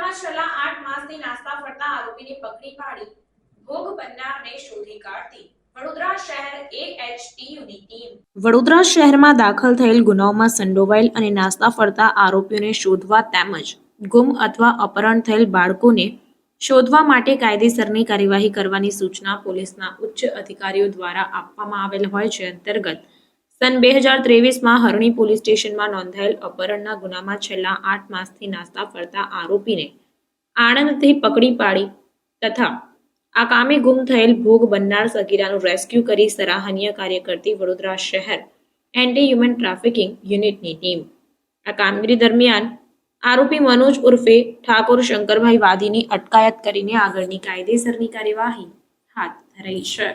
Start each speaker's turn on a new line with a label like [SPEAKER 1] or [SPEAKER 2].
[SPEAKER 1] વડોદરામાં છેલ્લા 8 માસથી નાસ્તા ફરતા આરોપીને પકડી પાડી ભોગ બનનારને શોધી કાઢતી વડોદરા શહેર AHTUની ટીમ વડોદરા શહેરમાં દાખલ થયેલ ગુનાઓમાં સંડોવાયેલ અને નાસ્તા ફરતા આરોપીઓને શોધવા તેમજ ગુમ અથવા અપહરણ થયેલ બાળકોને શોધવા માટે કાયદેસરની કાર્યવાહી કરવાની સૂચના પોલીસના ઉચ્ચ અધિકારીઓ દ્વારા આપવામાં આવેલ હોય છે. અંતર્ગત સન 2023માં હરણી પોલીસ સ્ટેશનમાં નોંધાયેલ અપહરણના ગુનામાં છેલ્લા 8 માસથી નાસ્તા ફરતા આરોપીને આણંદથી પકડી પાડી તથા આ કામે ગુમ થયેલ ભોગ બનનાર સગીરાનું રેસ્ક્યુ કરી સરાહનીય કાર્ય કરતી વડોદરા શહેર એન્ટી હ્યુમન ટ્રાફિકિંગ યુનિટની ટીમ આ કામગીરી દરમિયાન આરોપી મનોજ ઉર્ફે ઠાકોર શંકરભાઈ વાદીની અટકાયત કરીને આગળની કાયદેસરની કાર્યવાહી હાથ ધરી છે.